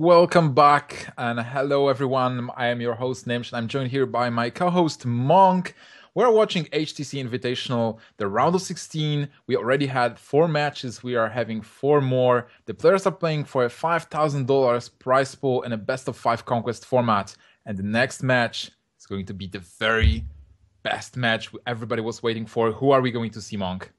Welcome back and hello everyone. I am your host Nimsh and I'm joined here by my co-host Monk. We're watching HTC Invitational, the round of 16. We already had 4 matches. We are having 4 more. The players are playing for a $5,000 prize pool in a best of 5 conquest format. And the next match is going to be the very best match everybody was waiting for. Who are we going to see, Monk?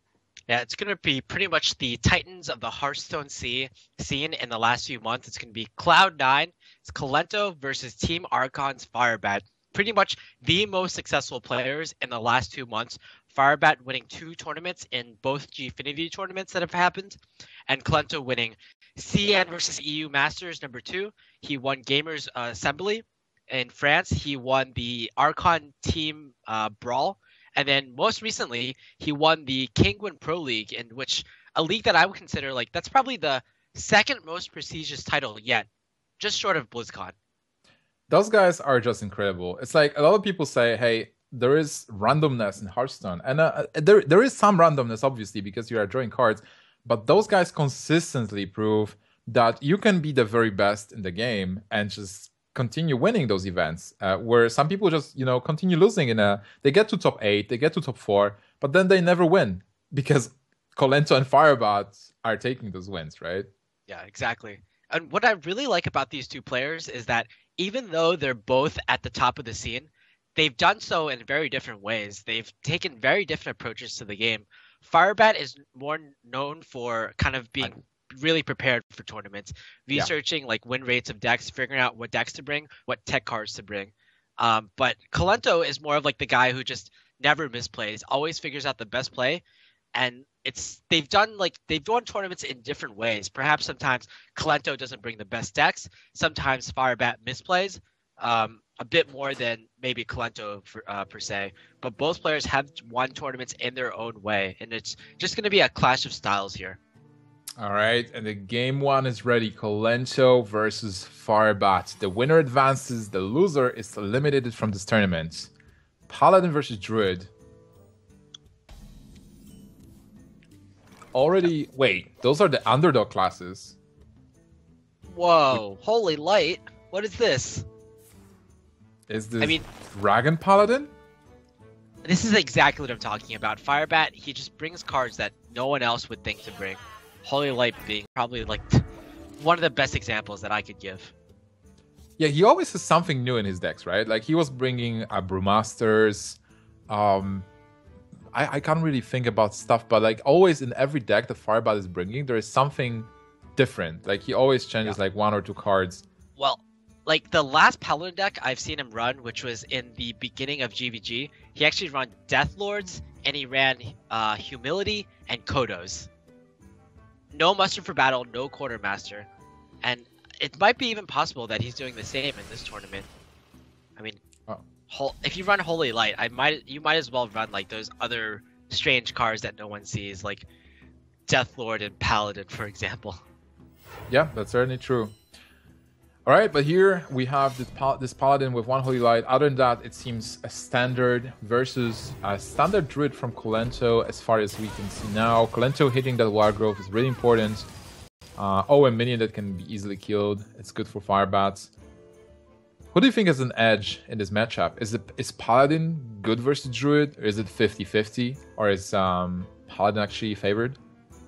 Yeah, it's going to be pretty much the Titans of the Hearthstone scene in the last few months. It's going to be Cloud9. It's Kolento versus Team Archon's Firebat. Pretty much the most successful players in the last 2 months. Firebat winning 2 tournaments in both Gfinity tournaments that have happened. And Kolento winning CN versus EU Masters #2. He won Gamers Assembly in France. He won the Archon Team Brawl. And then most recently, he won the Kingwin Pro League, in which a league that I would consider that's probably the second most prestigious title yet, just short of BlizzCon. Those guys are just incredible. It's like a lot of people say, hey, there is randomness in Hearthstone. And there is some randomness, obviously, because you are drawing cards. But those guys consistently prove that you can be the very best in the game and just continue winning those events, where some people just continue losing they get to top 8, they get to top 4, but then they never win because Kolento and Firebat are taking those wins, right? Yeah, exactly. And what I really like about these two players is that even though they're both at the top of the scene, they've done so in very different ways. They've taken very different approaches to the game. Firebat is more known for kind of being really prepared for tournaments, researching win rates of decks, figuring out what decks to bring, what tech cards to bring. But Kolento is more of the guy who just never misplays, always figures out the best play. And they've won tournaments in different ways. Perhaps sometimes Kolento doesn't bring the best decks. Sometimes Firebat misplays a bit more than maybe Kolento per se. But both players have won tournaments in their own way, and it's just going to be a clash of styles here. All right, and the game 1 is ready. Kolento versus Firebat. The winner advances. The loser is eliminated from this tournament. Paladin versus Druid. Wait, those are the underdog classes. Whoa, holy light. What is this? Is this Dragon Paladin? This is exactly what I'm talking about. Firebat, he just brings cards that no one else would think to bring. Holy Light being probably one of the best examples that I could give. Yeah, he always has something new in his decks, right? He was bringing Brewmasters. I can't really think about stuff, but always in every deck that Firebat is bringing, there is something different. He always changes 1 or 2 cards. Well, the last Paladin deck I've seen him run, which was in the beginning of GVG, he actually ran Death Lords and he ran Humility and Kodos. No Muster for Battle, no Quartermaster. And it might be even possible that he's doing the same in this tournament. I mean, if you run Holy Light, you might as well run those other strange cards that no one sees, like Death Lord and Paladin, for example. Yeah, that's certainly true. All right, but here we have this Paladin with 1 Holy Light. Other than that, it seems a standard versus a standard Druid from Kolento as far as we can see now. Kolento hitting that Wild Growth is really important. A minion that can be easily killed. It's good for Firebats. Who do you think has an edge in this matchup? Is Paladin good versus Druid? Or is it 50-50? Or is Paladin actually favored?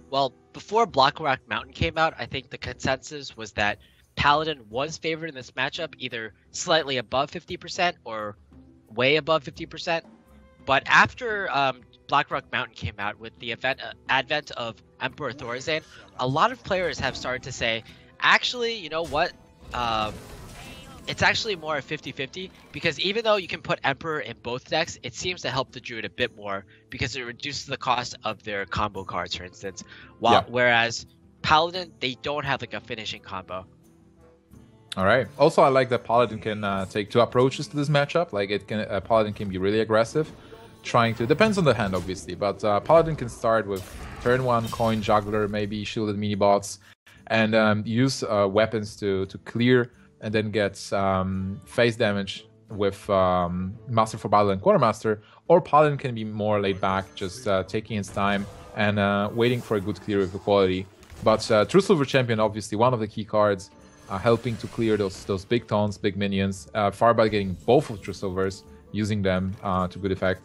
Well, before Blackrock Mountain came out, I think the consensus was that Paladin was favored in this matchup, either slightly above 50% or way above 50%. But after Blackrock Mountain came out with the advent of Emperor Thorazane, a lot of players have started to say, actually, you know what? It's actually more 50-50, because even though you can put Emperor in both decks, it seems to help the Druid a bit more because it reduces the cost of their combo cards, for instance. Whereas Paladin, they don't have a finishing combo. All right. Also, I like that Paladin can take 2 approaches to this matchup. Paladin can be really aggressive, depends on the hand, obviously, but Paladin can start with turn 1 Coin Juggler, maybe shielded mini bots, and use weapons to clear, and then get face damage with Master for Battle and Quartermaster. Or Paladin can be more laid back, just taking his time and waiting for a good clear with equality. But True Silver Champion, obviously, one of the key cards. helping to clear those big taunts, big minions. Firebat getting both of True Silvers, using them to good effect.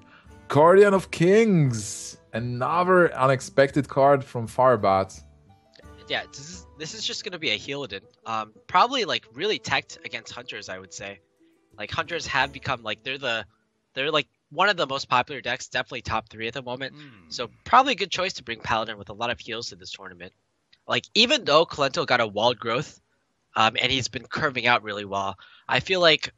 Guardian of Kings! Another unexpected card from Firebat. Yeah, this is just gonna be a Healadin. Probably like really teched against Hunters, I would say. Like Hunters have become like they're like one of the most popular decks, definitely top 3 at the moment. So probably a good choice to bring Paladin with a lot of heals to this tournament. Like even though Kolento got a walled growth, and he's been curving out really well, I feel like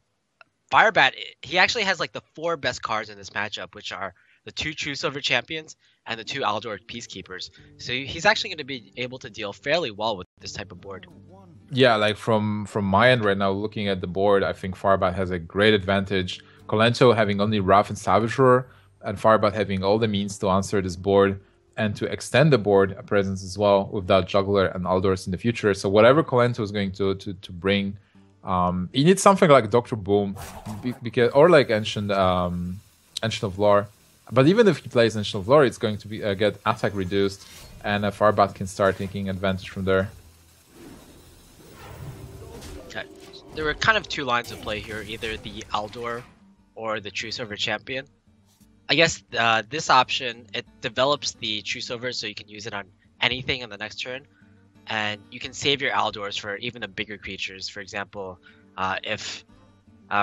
Firebat, he actually has like the 4 best cards in this matchup, which are the 2 True Silver Champions and the 2 Aldor Peacekeepers. So he's actually going to be able to deal fairly well with this type of board. Yeah, like from my end right now, looking at the board, I think Firebat has a great advantage. Kolento having only Wrath and Savageroar, and Firebat having all the means to answer this board and to extend the board presence as well with that Juggler and Aldors in the future. So whatever Kolento is going to bring, he needs something like Dr. Boom, because or like Ancient of Lore. But even if he plays Ancient of Lore, it's going to be get attack reduced, and Firebat can start taking advantage from there. Okay. There were kind of 2 lines of play here, either the Aldor or the True Silver Champion. I guess this option, it develops the True Silver so you can use it on anything on the next turn, and you can save your Aldors for even the bigger creatures. For example, if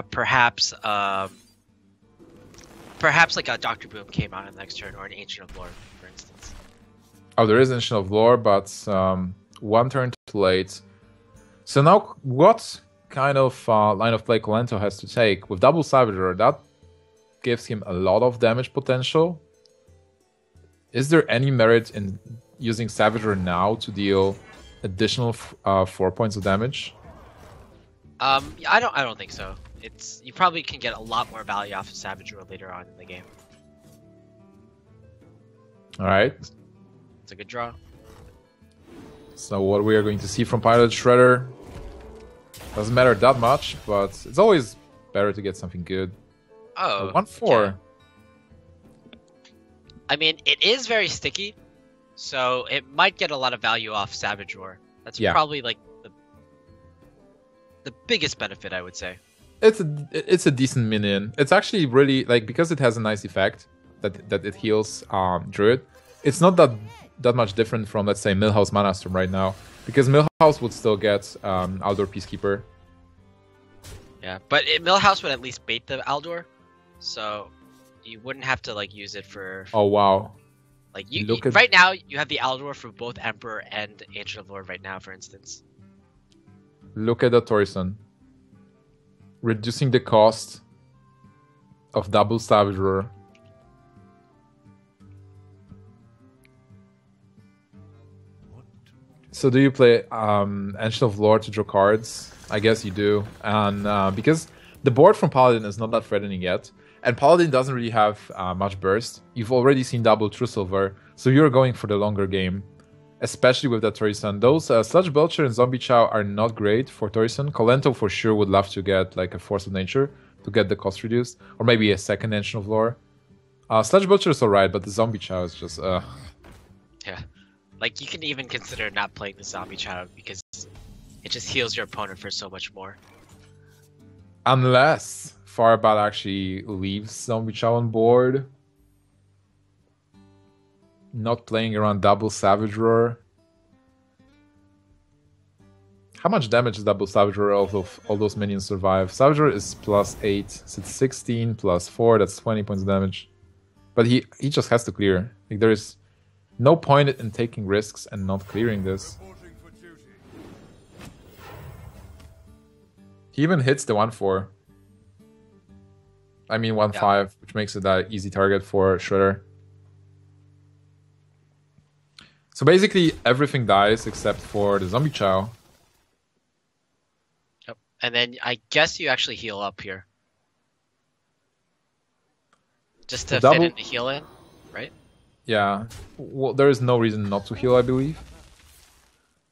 perhaps like a Dr. Boom came out on the next turn, or an Ancient of Lore, for instance. Oh, there is Ancient of Lore, but 1 turn too late. So now what kind of line of play Kolento has to take? With double Savageroar, that gives him a lot of damage potential. Is there any merit in using Savageroar now to deal additional 4 points of damage? I don't think so. You probably can get a lot more value off of Savageroar later on in the game. All right. It's a good draw. So what we are going to see from Pilot Shredder doesn't matter that much, but it's always better to get something good. Oh, 1/4. Okay. I mean, it is very sticky, so it might get a lot of value off Savageroar. That's probably like the biggest benefit, I would say. It's a decent minion. It's actually really like, because it has a nice effect that it heals Druid. It's not that much different from, let's say, Millhouse Mana Storm right now, because Millhouse would still get Aldor Peacekeeper. Yeah, but Millhouse would at least bait the Aldor, so you wouldn't have to like use it for. Oh wow! Like right now, you have the Aldor for both Emperor and Ancient of Lord right now, for instance. Look at the Torison. Reducing the cost of double Savageroar. So do you play Ancient of Lore to draw cards? I guess you do. And because the board from Paladin is not that threatening yet, and Paladin doesn't really have much burst, you've already seen double True Silver, so you're going for the longer game, especially with that Torison. Those Sludge Belcher and Zombie Chow are not great for Torison. Kolento for sure would love to get like a Force of Nature to get the cost reduced, or maybe a second Ancient of Lore. Sludge Belcher is alright, but the Zombie Chow is just... Yeah. Like, you can even consider not playing the Zombie Chow because it just heals your opponent for so much more. Unless Firebat actually leaves Zombie Chow on board. Not playing around double Savageroar. How much damage does double Savageroar all those minions survive? Savageroar is +8, so it's 16 +4, that's 20 points of damage. But he just has to clear. Like, there is no point in taking risks and not clearing this. He even hits the 1/4. I mean 1/5, which makes it an easy target for Shredder. So basically everything dies except for the Zombie Chow. Yep. And then I guess you actually heal up here. Just to fit in the heal in, right? Yeah, well, there is no reason not to heal, I believe.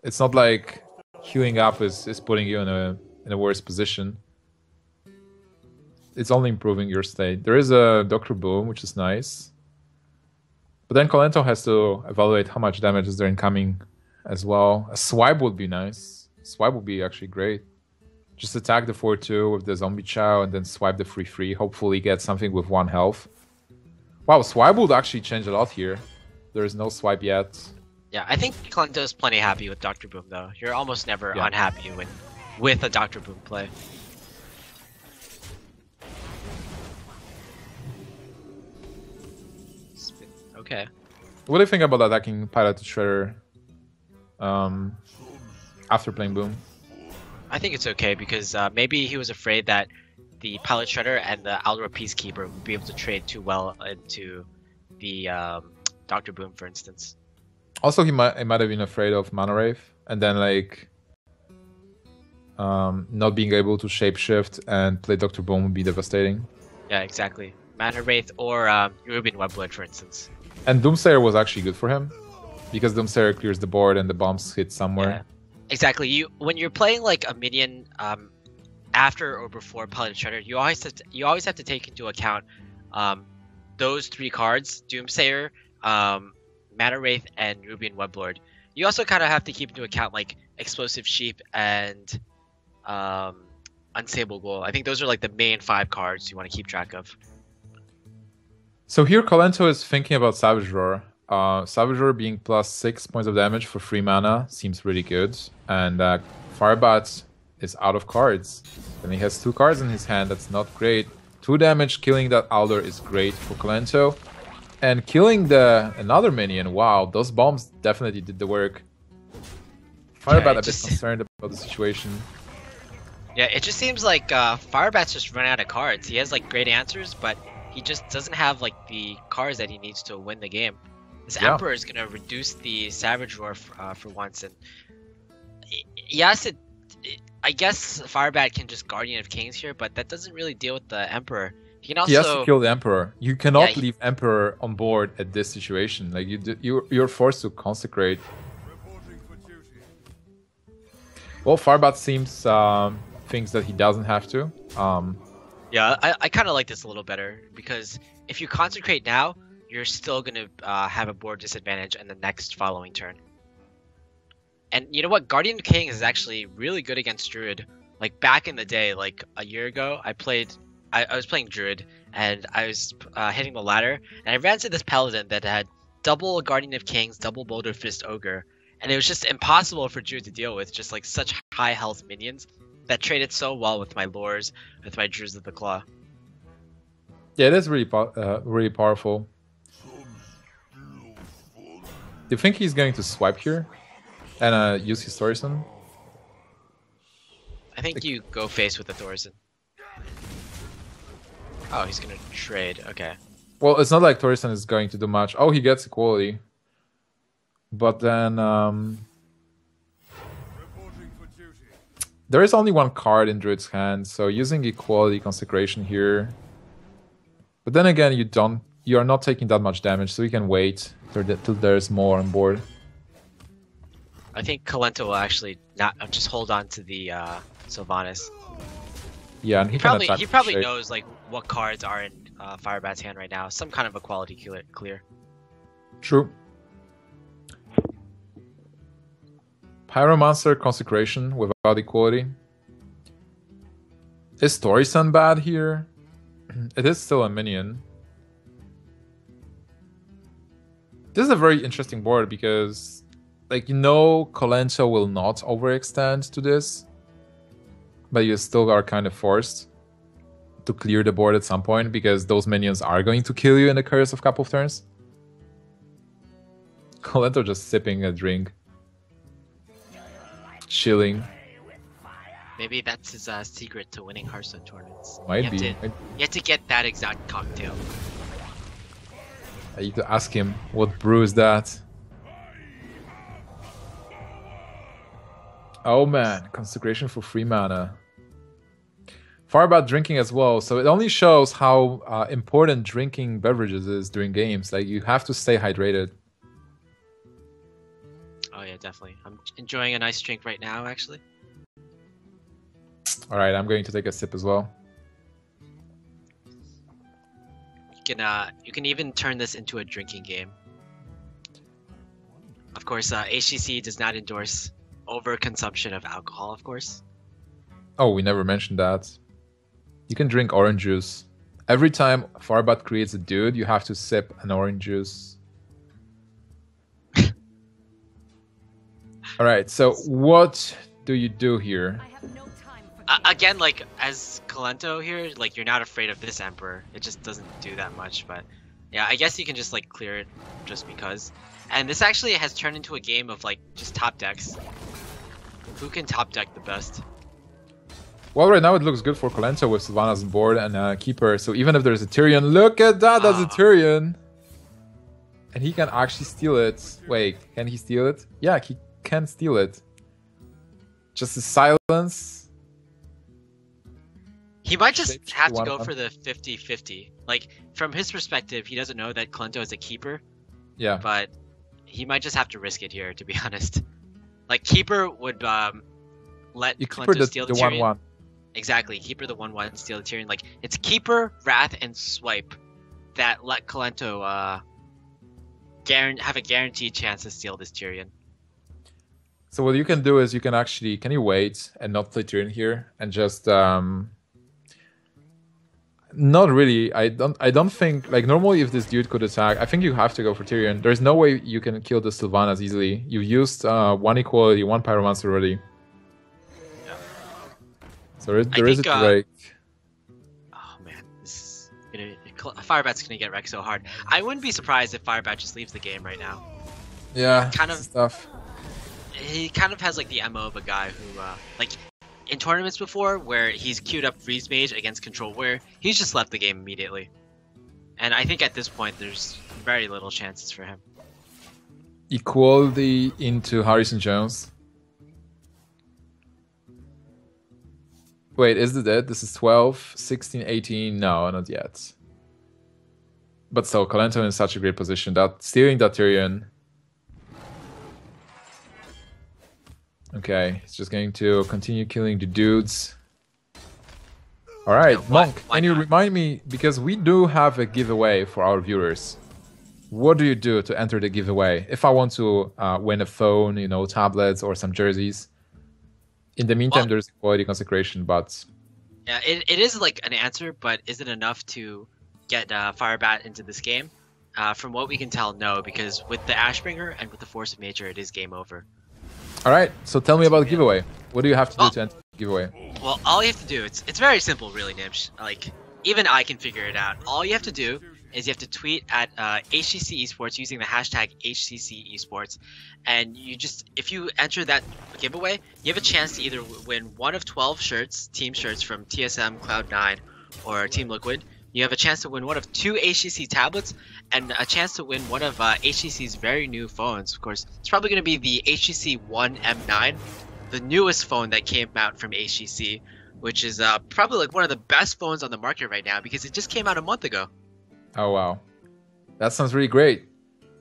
It's not like healing up is putting you in a worse position. It's only improving your state. There is a Dr. Boom, which is nice. But then Kolento has to evaluate how much damage is there incoming as well. A Swipe would be nice. Swipe would be actually great. Just attack the 4-2 with the Zombie Chow and then swipe the 3-3. Hopefully get something with 1 health. Wow, swipe would actually change a lot here. There is no swipe yet. Yeah, I think Kolento's plenty happy with Dr. Boom though. You're almost never unhappy with a Dr. Boom play. Okay. What do you think about attacking Pilot to Shredder after playing Boom? I think it's okay because maybe he was afraid that the Pilot Shredder and the Aldra Peacekeeper would be able to trade too well into the Dr. Boom, for instance. Also, he might have been afraid of Mana Wraith, and then like not being able to shapeshift and play Dr. Boom would be devastating. Yeah, exactly. Mana Wraith or Ruben Webblood, for instance. And Doomsayer was actually good for him because Doomsayer clears the board and the bombs hit somewhere. Yeah. Exactly. When you're playing like a minion after or before Paladin Shredder, you always have to take into account those 3 cards: Doomsayer, Mana Wraith, and Rubian Weblord. You also kind of have to keep into account like Explosive Sheep and Unstable Ghoul. I think those are like the main 5 cards you want to keep track of. So here Kolento is thinking about Savage Roar. Savage Roar being plus 6 points of damage for 3 mana seems really good. And Firebat is out of cards. And he has 2 cards in his hand, that's not great. 2 damage killing that Alder is great for Kolento. And killing another minion, wow, those bombs definitely did the work. Firebat a bit concerned about the situation. Yeah, it just seems like Firebat's just run out of cards. He has like great answers, but he just doesn't have like the cards that he needs to win the game. This Emperor is gonna reduce the Savage Roar for once, and yes, I guess Firebat can just Guardian of Kings here, but that doesn't really deal with the Emperor. He can also... He has to kill the Emperor. You cannot leave Emperor on board at this situation. Like you're forced to consecrate. Well, Firebat seems thinks that he doesn't have to. Yeah, I kind of like this a little better because if you consecrate now, you're still gonna have a board disadvantage in the next following turn. And you know what? Guardian King is actually really good against Druid. Like back in the day, like a year ago, I was playing Druid and I was hitting the ladder, and I ran into this Paladin that had double Guardian of Kings, double Boulder Fist Ogre, and it was just impossible for Druid to deal with. Just like such high health minions that traded so well with my lures, with my Druids of the Claw. Yeah, it is really really powerful. Do you think he's going to swipe here and use his Thorison? I think you go face with the Thorison. Oh, he's gonna trade. Okay. Well, it's not like Thorison is going to do much. Oh, he gets equality. But then there is only 1 card in Druid's hand, so using equality consecration here. But then again, you are not taking that much damage, so you can wait till there's more on board. I think Kolento will actually not just hold on to the Sylvanas. Yeah, and he probably knows like what cards are in Firebat's hand right now. Some kind of equality clear. True. Pyromancer consecration without equality. Is Thorison bad here? It is still a minion. This is a very interesting board because, like, you know, Kolento will not overextend to this, but you still are kind of forced to clear the board at some point because those minions are going to kill you in the course of a couple of turns. Kolento just sipping a drink. Chilling. Maybe that's his secret to winning Hearthstone tournaments. Might be. You have to get that exact cocktail. I need to ask him, what brew is that? Oh man, consecration for 3 mana. Firebat drinking as well, so it only shows how important drinking beverages is during games. Like, you have to stay hydrated. Oh yeah, definitely. I'm enjoying a nice drink right now, actually. Alright, I'm going to take a sip as well. You can even turn this into a drinking game. Of course, HTC does not endorse overconsumption of alcohol, of course. Oh, we never mentioned that. You can drink orange juice. Every time Firebat creates a dude, you have to sip an orange juice. Alright, so what do you do here? Again, like, as Kolento here, like, you're not afraid of this Emperor. It just doesn't do that much, but... Yeah, I guess you can just, like, clear it just because. And this actually has turned into a game of, like, just top decks. Who can top deck the best? Well, right now it looks good for Kolento with Sylvanas on board and Keeper. So even if there's a Tyrion, look at that, that's a Tyrion! And he can actually steal it. Wait, can he steal it? Yeah, he can steal it. Just the silence. He might just have to go for the 50-50. Like, from his perspective, he doesn't know that Kolento is a Keeper. Yeah. But he might just have to risk it here, to be honest. Like, Keeper would let Kolento steal the Tyrion. 1-1. Exactly, Keeper the 1-1, steal the Tyrion. Like, it's Keeper, Wrath, and Swipe that let Kolento have a guaranteed chance to steal this Tyrion. So what you can do is you can actually... Can you wait and not play Tyrion here? And just... Not really. I don't think... Like, normally if this dude could attack, I think you have to go for Tyrion. There's no way you can kill the Sylvanas easily. You've used one Equality, one Pyromancer already. Yeah. So there is a Drake. Oh man, this is Firebat's gonna get wrecked so hard. I wouldn't be surprised if Firebat just leaves the game right now. Yeah, kind of stuff. He kind of has like the MO of a guy who like in tournaments before where he's queued up Freeze Mage against Control Warrior, he's just left the game immediately. And I think at this point there's very little chances for him. Equality into Harrison Jones. Wait, is it it? This is 12, 16, 18. No, not yet. But still, Kolento in such a great position. That stealing that Tyrion. Okay, he's just going to continue killing the dudes. Alright, Monk, can you remind me, because we do have a giveaway for our viewers. What do you do to enter the giveaway? If I want to win a phone, you know, tablets or some jerseys. In the meantime, there's Equality Consecration, but... Yeah, it is like an answer, but is it enough to get Firebat into this game? From what we can tell, no, because with the Ashbringer and with the Force of Nature, it is game over. Alright, so tell me about the giveaway. What do you have to do to enter the giveaway? Well, all you have to do, it's very simple, really, Nimsh. Like, even I can figure it out. All you have to do is you have to tweet at HTC Esports using the hashtag HTC Esports, and you just, if you enter that giveaway, you have a chance to either win one of 12 shirts, team shirts from TSM, Cloud9, or Team Liquid. You have a chance to win one of 2 HTC tablets, and a chance to win one of HTC's very new phones. Of course, it's probably going to be the HTC One M9, the newest phone that came out from HTC, which is probably like one of the best phones on the market right now because it just came out a month ago. Oh wow, that sounds really great.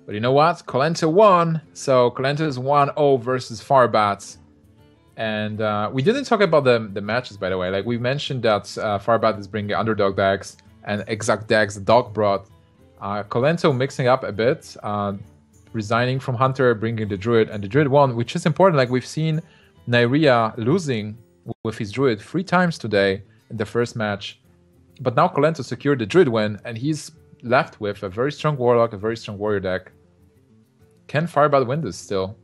But you know what? Kolento won, so Kolento is 1-0 versus Firebat. And we didn't talk about the matches, by the way. Like we mentioned that Firebat is bringing underdog decks and exact decks the dog brought. Kolento mixing up a bit, resigning from Hunter, bringing the Druid, and the Druid won, which is important. Like we've seen Nyria losing with his Druid 3 times today in the first match. But now Kolento secured the Druid win, and he's left with a very strong Warlock, a very strong Warrior deck. Can Firebat win this still?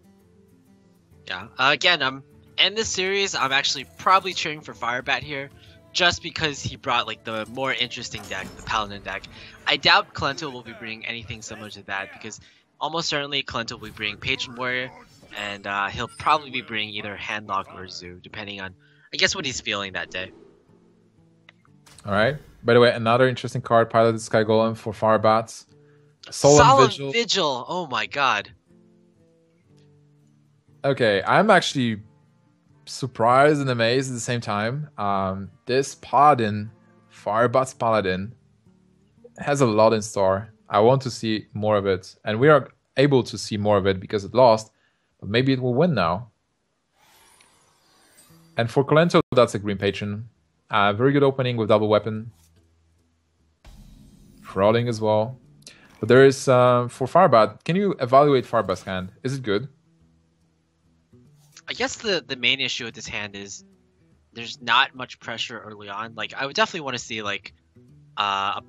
Yeah, again, in this series, I'm actually probably cheering for Firebat here, just because he brought like the more interesting deck, the Paladin deck. I doubt Kolento will be bringing anything similar to that, because almost certainly Kolento will be bringing Patron Warrior, and he'll probably be bringing either Handlock or Zoo, depending on, I guess, what he's feeling that day. Alright. By the way, another interesting card, Piloted Sky Golem for Firebat. Solemn Vigil! Oh my god. Okay, I'm actually surprised and amazed at the same time. This Paladin, Firebat's Paladin, has a lot in store. I want to see more of it. And we are able to see more of it because it lost. But maybe it will win now. And for Kolento, that's a green patron. Very good opening with double weapon. Frauding as well. But there is, for Firebat, can you evaluate Firebat's hand? Is it good? I guess the main issue with this hand is there's not much pressure early on. Like I would definitely want to see like uh,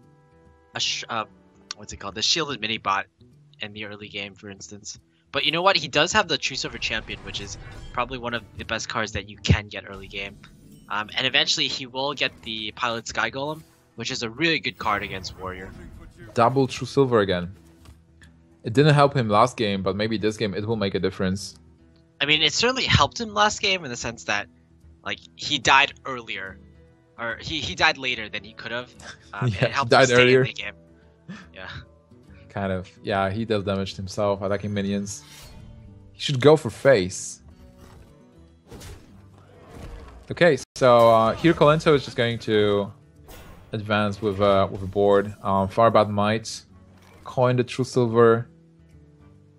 what's it called, the shielded mini bot in the early game, for instance. But you know what? He does have the True Silver Champion, which is probably one of the best cards that you can get early game. And eventually he will get the Pilot Sky Golem, which is a really good card against Warrior. Double True Silver again. It didn't help him last game, but maybe this game it will make a difference. I mean, it certainly helped him last game in the sense that, like, he died earlier, or he died later than he could have. Yeah, and it helped died him stay earlier. in the game. Yeah. Kind of. Yeah, he does damage to himself, attacking minions. He should go for face. Okay, so here Kolento is just going to advance with a board. Firebat might coin the True Silver.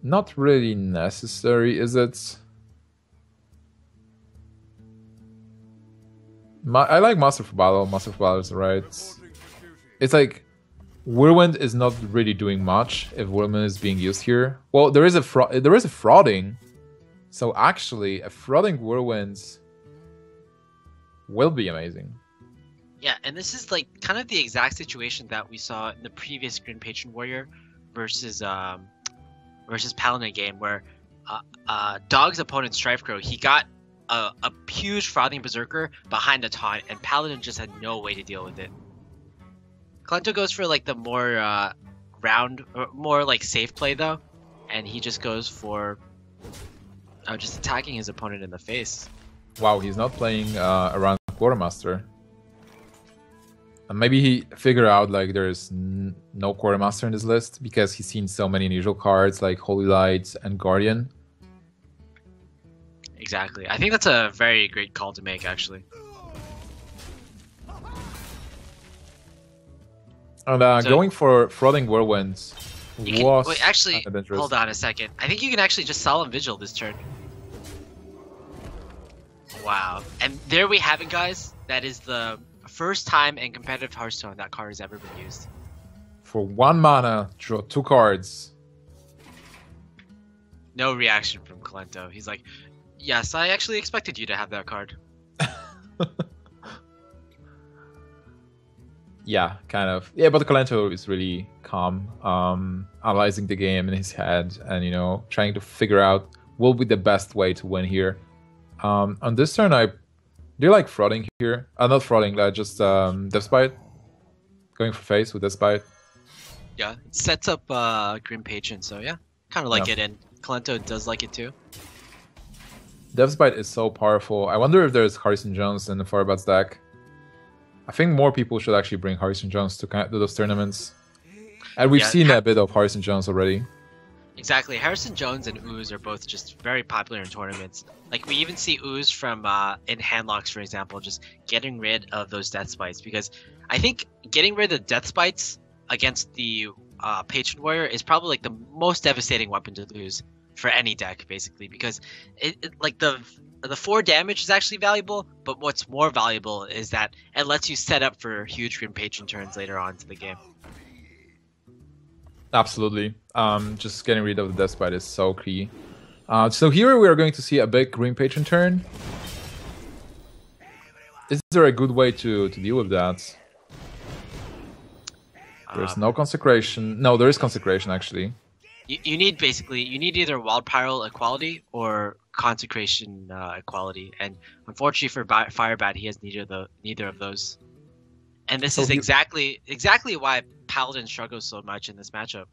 Not really necessary, is it? I like Master for Battle. Master for Battle is right. It's like Whirlwind is not really doing much if Whirlwind is being used here. Well, there is a frauding. So actually, a frauding Whirlwind will be amazing. Yeah, and this is like kind of the exact situation that we saw in the previous Grim Patron Warrior versus Paladin game, where Dog's opponent Strifecrow, he got a huge frauding Berserker behind a taunt, and Paladin just had no way to deal with it. Kolento goes for like the more more like safe play though, and he just goes for just attacking his opponent in the face. Wow, he's not playing around Quartermaster. And maybe he figured out like there's no Quartermaster in this list because he's seen so many unusual cards like Holy Light and Guardian. Exactly. I think that's a very great call to make, actually. And going for Frauding Whirlwinds was... Wait, actually, hold on a second. I think you can actually just Solemn Vigil this turn. Wow. And there we have it, guys. That is the first time in competitive Hearthstone that card has ever been used. For 1 mana, draw 2 cards. No reaction from Kolento. He's like, yes, I actually expected you to have that card. Yeah, kind of. Yeah, but Kolento is really calm, analyzing the game in his head and, you know, trying to figure out what will be the best way to win here. On this turn, do you like frauding here? Not frauding, just Deathbite. Going for face with Deathbite. Yeah, it sets up Grim Patron, so yeah, kind of like it, and Kolento does like it too. Deathbite is so powerful. I wonder if there's Harrison Jones in the Firebat's deck. I think more people should actually bring Harrison Jones to those tournaments. And we've seen a bit of Harrison Jones already. Exactly. Harrison Jones and Ooze are both just very popular in tournaments. Like, we even see Ooze from in Handlocks, for example, just getting rid of those Death Spites. Because I think getting rid of Death Spites against the Patron Warrior is probably like the most devastating weapon to lose for any deck, basically. Because like the 4 damage is actually valuable, but what's more valuable is that it lets you set up for huge Grim Patron turns later on into the game. Absolutely. Just getting rid of the Deathbite is so key. So here we are going to see a big Grim Patron turn. Is there a good way to deal with that? There's no Consecration. No, there is Consecration, actually. You need either Wild Pyro equality or Consecration equality, and unfortunately for Firebat, he has neither of those. And this is exactly why Paladin struggles so much in this matchup.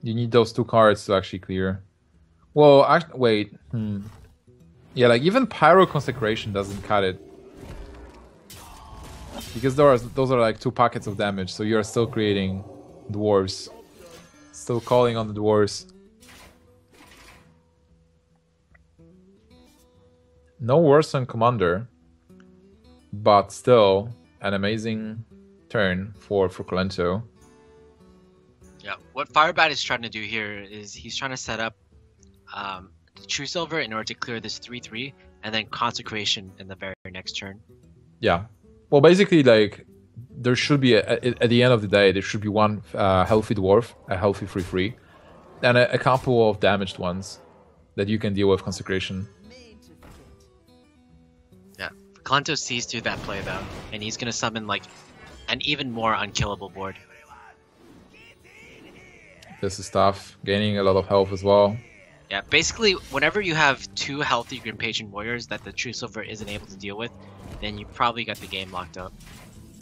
You need those 2 cards to actually clear. Well, wait. Yeah, like even Pyro Consecration doesn't cut it. Because those are like 2 packets of damage, so you're still creating dwarves. Still calling on the dwarves. No worse than Commander, but still an amazing turn for Kolento. Yeah, what Firebat is trying to do here is he's trying to set up the True Silver in order to clear this 3/3, and then Consecration in the very next turn. Yeah, well, basically, like there should be at the end of the day there should be 1 healthy dwarf, a healthy 3/3, and a couple of damaged ones. that you can deal with Consecration. Yeah, Kolento sees through that play though, and he's gonna summon like an even more unkillable board. This is tough. Gaining a lot of health as well. Yeah, basically, whenever you have two healthy Grim Patron Warriors that the True Silver isn't able to deal with, then you probably got the game locked up.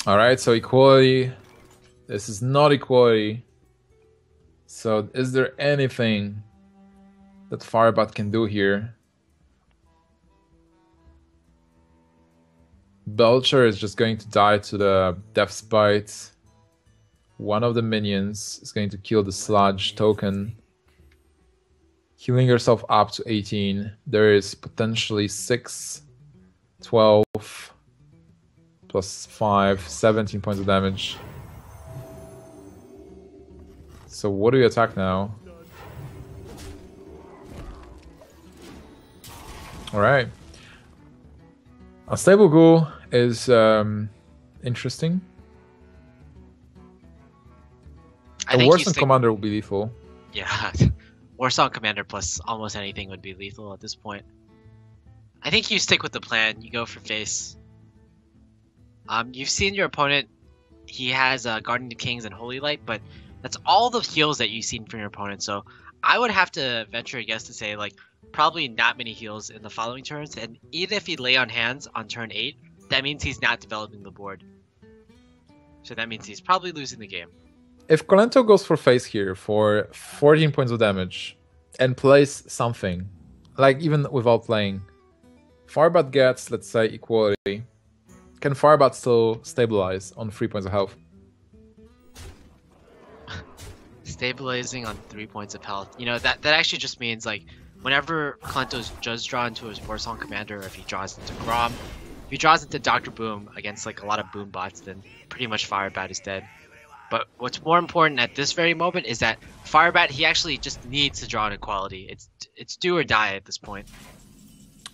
Alright, so equality. This is not equality. So is there anything that Firebat can do here? Belcher is just going to die to the Death's Bite. One of the minions is going to kill the Sludge token. Healing yourself up to 18. There is potentially 6, 12, plus 5, 17 points of damage. So what do you attack now? Alright. Unstable Ghoul is interesting. A Warsong Commander will be lethal. Yeah, Warsong Commander plus almost anything would be lethal at this point. I think you stick with the plan. You go for face. You've seen your opponent. He has Guardian of Kings and Holy Light, but that's all the heals that you've seen from your opponent. So I would have to venture a guess to say like probably not many heals in the following turns. And even if he lay on hands on turn 8, that means he's not developing the board. So that means he's probably losing the game. If Kolento goes for face here for 14 points of damage and plays something, like even without playing, Firebat gets, let's say, equality. Can Firebat still stabilize on 3 points of health? Stabilizing on 3 points of health. You know, that actually just means like whenever Kolento does draw into his Warsong Commander, if he draws into Grom, if he draws into Dr. Boom against like a lot of Boom bots, then pretty much Firebat is dead. But what's more important at this very moment is that Firebat, he actually just needs to draw an equality. It's do or die at this point.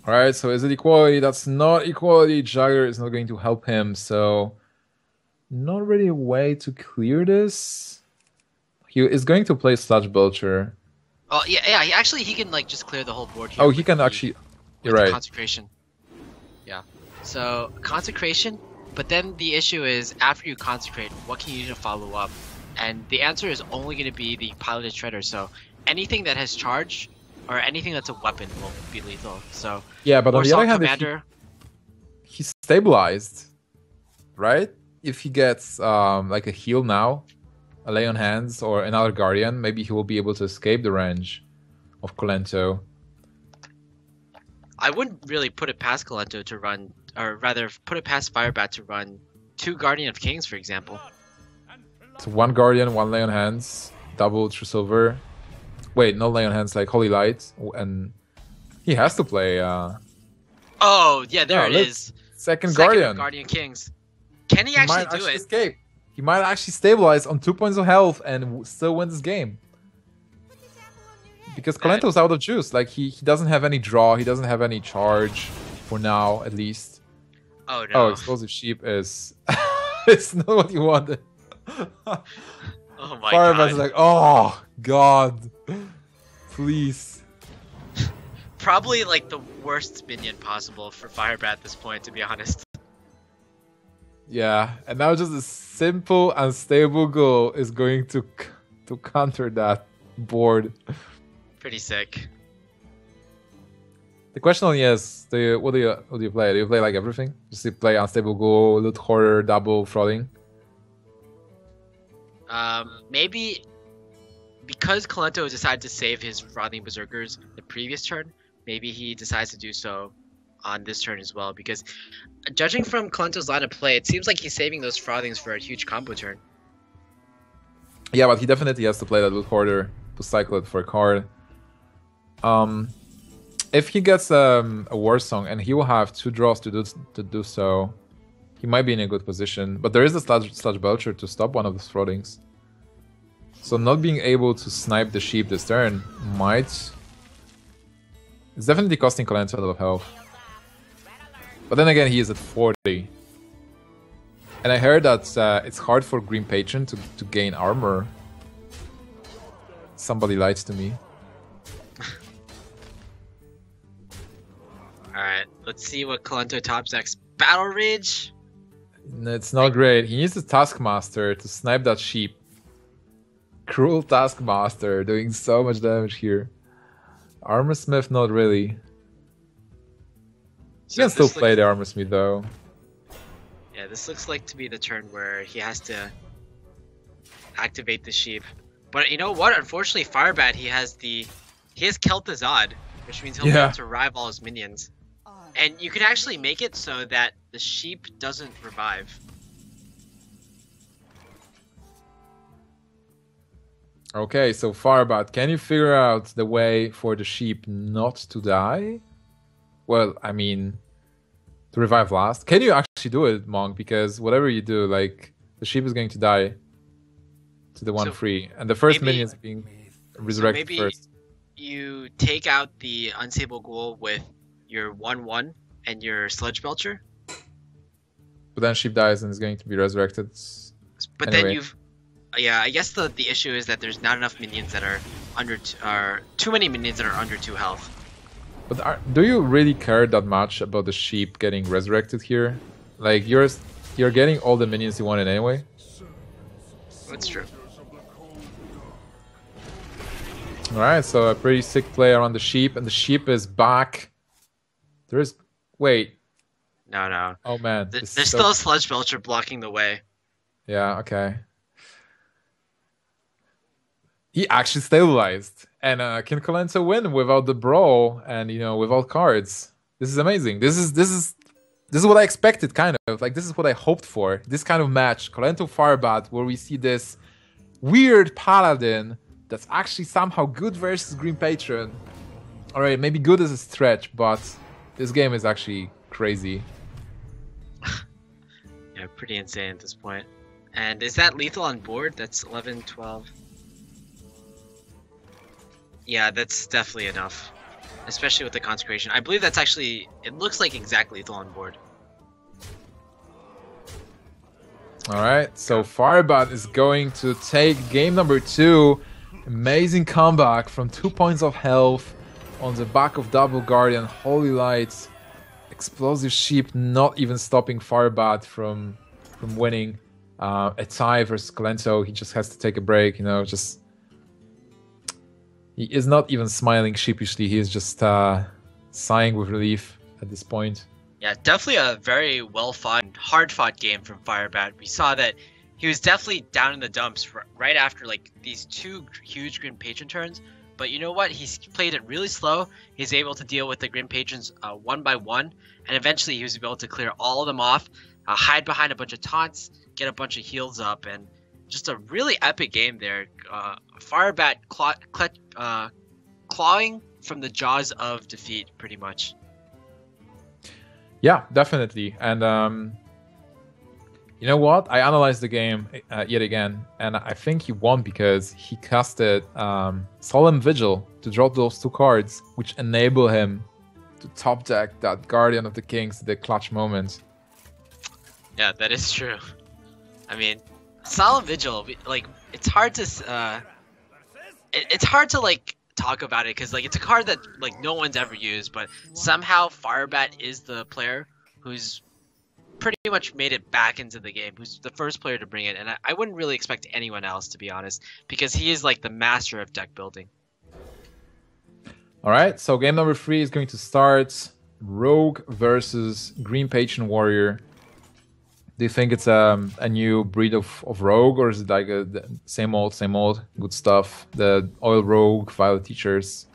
Alright, so is it equality? That's not equality. Jagger is not going to help him, so not really a way to clear this. He is going to play Sludge Belcher. Oh yeah. He can like just clear the whole board here. Oh, he can actually. You're right. Consecration. Yeah. So consecration. But then the issue is, after you consecrate, what can you do to follow up? And the answer is only going to be the Piloted Shredder. So anything that has charge, or anything that's a weapon, will be lethal. So yeah, but on the other hand, Commander, he's stabilized, right? If he gets like a heal now, a Lay on Hands, or another Guardian, maybe he will be able to escape the range of Kolento. I wouldn't really put it past Kolento to run, or rather put it past Firebat to run 2 Guardian of Kings, for example. So 1 Guardian, 1 Lay on Hands, double True Silver. Wait, no Lay on Hands, like Holy Light, and he has to play. Oh yeah, there it is. Second Guardian. Guardian Kings. Can he actually do it? Escape. He might actually stabilize on 2 points of health and still win this game. Because Kolento's out of juice. Like he doesn't have any draw. He doesn't have any charge for now, at least. Oh no! Oh, Explosive Sheep is it's not what you wanted. Oh my Firebat's like, oh god, please. Probably like the worst minion possible for Firebat at this point, to be honest. Yeah, and now just a simple unstable goal is going to counter that board. Pretty sick. The question only is, what do you play? Do you play like everything? Just you play unstable goal, loot hoarder, double frauding? Maybe because Kolento decided to save his Frothing Berserkers the previous turn, maybe he decides to do so on this turn as well. Because judging from Kolento's line of play, it seems like he's saving those Frothings for a huge combo turn. Yeah, but he definitely has to play that loot hoarder to cycle it for a card. If he gets a Warsong and he will have 2 draws to do so, he might be in a good position. But there is a Sludge Belcher to stop one of the Frothings. So not being able to snipe the sheep this turn might... It's definitely costing Kolento a lot of health. But then again, he is at 40. And I heard that it's hard for Green Patron to gain armor. Somebody lied to me. Let's see what Kolento tops next. Battle Rage. It's not great. He needs the Taskmaster to snipe that sheep. Cruel Taskmaster doing so much damage here. Armor Smith, not really. You So can still this play the Armor Smith though. Yeah, this looks like to be the turn where he has to activate the sheep. But you know what? Unfortunately, Firebat, he has Kel'Thuzad, which means he'll be able to revive all his minions. And you can actually make it so that the sheep doesn't revive. Okay, so Firebat, can you figure out the way for the sheep not to die? Well, I mean, to revive last. Can you actually do it, Monk? Because whatever you do, like, the sheep is going to die to the 1-3. And the first minion is being resurrected first. You take out the Unsable Ghoul with your 1/1 and your Sludge Belcher. But then sheep dies and is going to be resurrected. But anyway. then you've... Yeah, I guess the issue is that there's not enough minions that are under... too many minions that are under 2 health. But do you really care that much about the sheep getting resurrected here? Like, you're getting all the minions you wanted anyway? That's true. Alright, so a pretty sick play around the sheep, and the sheep is back. There's... Wait. No. Oh man. There's still a Sludge Belcher blocking the way. Yeah, okay. He actually stabilized. And can Kolento win without the brawl and, you know, without cards? This is amazing. This is what I expected, kind of. Like, this is what I hoped for. This kind of match. Kolento Firebat, where we see this weird Paladin that's actually somehow good versus Green Patron. Alright, maybe good is a stretch, but this game is actually crazy. Yeah, pretty insane at this point. And is that lethal on board? That's 11, 12. Yeah, that's definitely enough. Especially with the Consecration. I believe that's actually... It looks like exact lethal on board. Alright, so Firebat is going to take game number 2. Amazing comeback from 2 points of health on the back of Double Guardian, Holy Light, Explosive Sheep, not even stopping Firebat from winning. A tie versus Kolento, he just has to take a break, you know, just... He is not even smiling sheepishly, he is just sighing with relief at this point. Yeah, definitely a very well-fought, hard-fought game from Firebat. We saw that he was definitely down in the dumps right after like these 2 huge Grim Patron turns. But you know what? He's played it really slow. He's able to deal with the Grim Patrons one by one. And eventually he was able to clear all of them off, hide behind a bunch of taunts, get a bunch of heals up, and just a really epic game there. Firebat clawing from the jaws of defeat, pretty much. Yeah, definitely. And you know what? I analyzed the game yet again, and I think he won because he casted Solemn Vigil to draw those 2 cards, which enable him to top deck that Guardian of the Kings at the clutch moment. Yeah, that is true. I mean, Solemn Vigil, like, it's hard to it's hard to like talk about it because like it's a card that like no one's ever used, but somehow Firebat is the player who's pretty much made it back into the game, who's the first player to bring it, and I wouldn't really expect anyone else, to be honest, because he is like the master of deck building. Alright, so game number 3 is going to start. Rogue versus Green Patron Warrior. Do you think it's a new breed of Rogue, or is it like the same old good stuff? The Oil Rogue, Violet Teachers.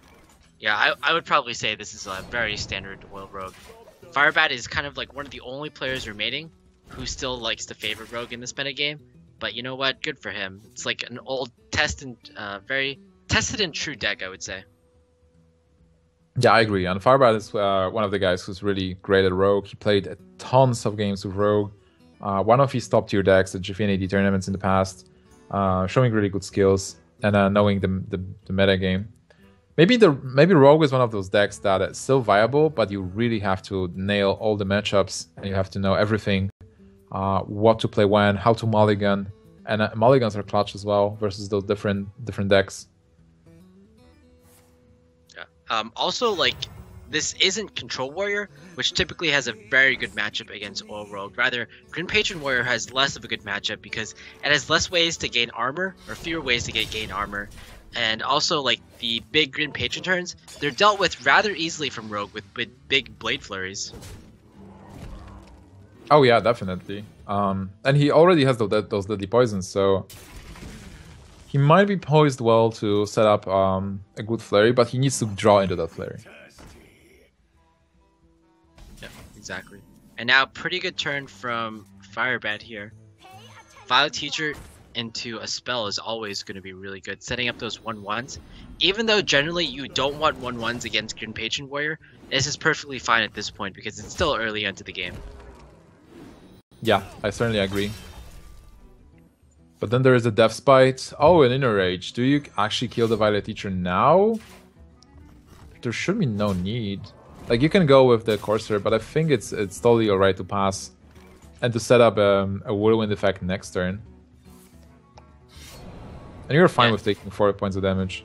Yeah, I would probably say this is a very standard Oil Rogue. Firebat is kind of like one of the only players remaining who still likes to favor Rogue in this metagame. But you know what? Good for him. It's like an old very tested and true deck, I would say. Yeah, I agree. And Firebat is one of the guys who's really great at Rogue. He played tons of games with Rogue. One of his top tier decks at Gfinity tournaments in the past, showing really good skills and knowing the meta game. Maybe Rogue is one of those decks that is still viable, but you really have to nail all the matchups and you have to know everything, what to play when, how to mulligan, and mulligans are clutch as well versus those different decks. Yeah. Also, like this isn't Control Warrior, which typically has a very good matchup against Oil Rogue. Rather, Grim Patron Warrior has less of a good matchup because it has less ways to gain armor, or fewer ways to gain armor. And also, like, the big Grim Patron turns, they're dealt with rather easily from Rogue with big Blade Flurries. Oh yeah, definitely. And he already has those deadly poisons, so he might be poised well to set up a good flurry, but he needs to draw into that flurry. Yeah, exactly. And now, pretty good turn from Firebat here. Violet Teacher into a spell is always going to be really good, setting up those 1/1s. Even though generally you don't want 1/1s against Grim Patron Warrior, this is perfectly fine at this point because it's still early into the game. Yeah, I certainly agree. But then there is a Death Spite. Oh, an Inner Rage. Do you actually kill the Violet Teacher now? There should be no need. Like, you can go with the Courser, but I think it's totally alright to pass. And to set up a Whirlwind effect next turn. And you're fine with taking 4 points of damage.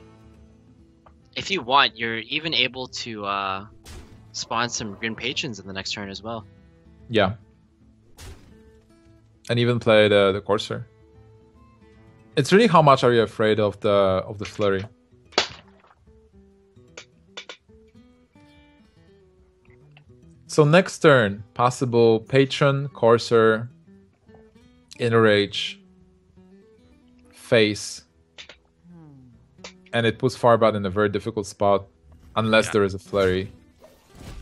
If you want, you're even able to spawn some Grim Patrons in the next turn as well. Yeah. And even play the Courser. It's really how much are you afraid of the flurry. So next turn, possible Patron, Courser, Inner Rage, Face, and it puts Firebat in a very difficult spot, unless there is a flurry,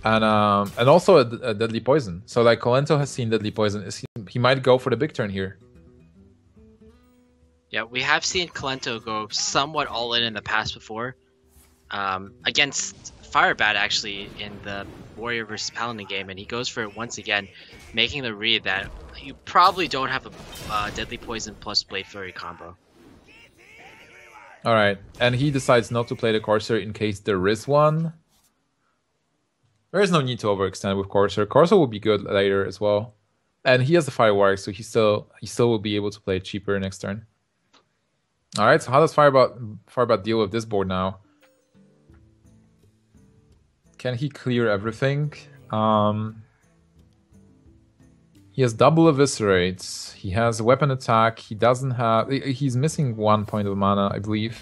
and also a deadly poison. So like Kolento has seen deadly poison, he might go for the big turn here. Yeah, we have seen Kolento go somewhat all in the past before, against Firebat actually in the Warrior versus Paladin game, and he goes for it once again, making the read that you probably don't have a Deadly Poison plus Blade Flurry combo. Alright, and he decides not to play the Courser in case there is one. There is no need to overextend with Courser. Courser will be good later as well. And he has the Fireworks, so he still will be able to play it cheaper next turn. Alright, so how does Firebat deal with this board now? Can he clear everything? He has double eviscerates. He has a weapon attack. He doesn't have... He's missing 1 point of mana, I believe.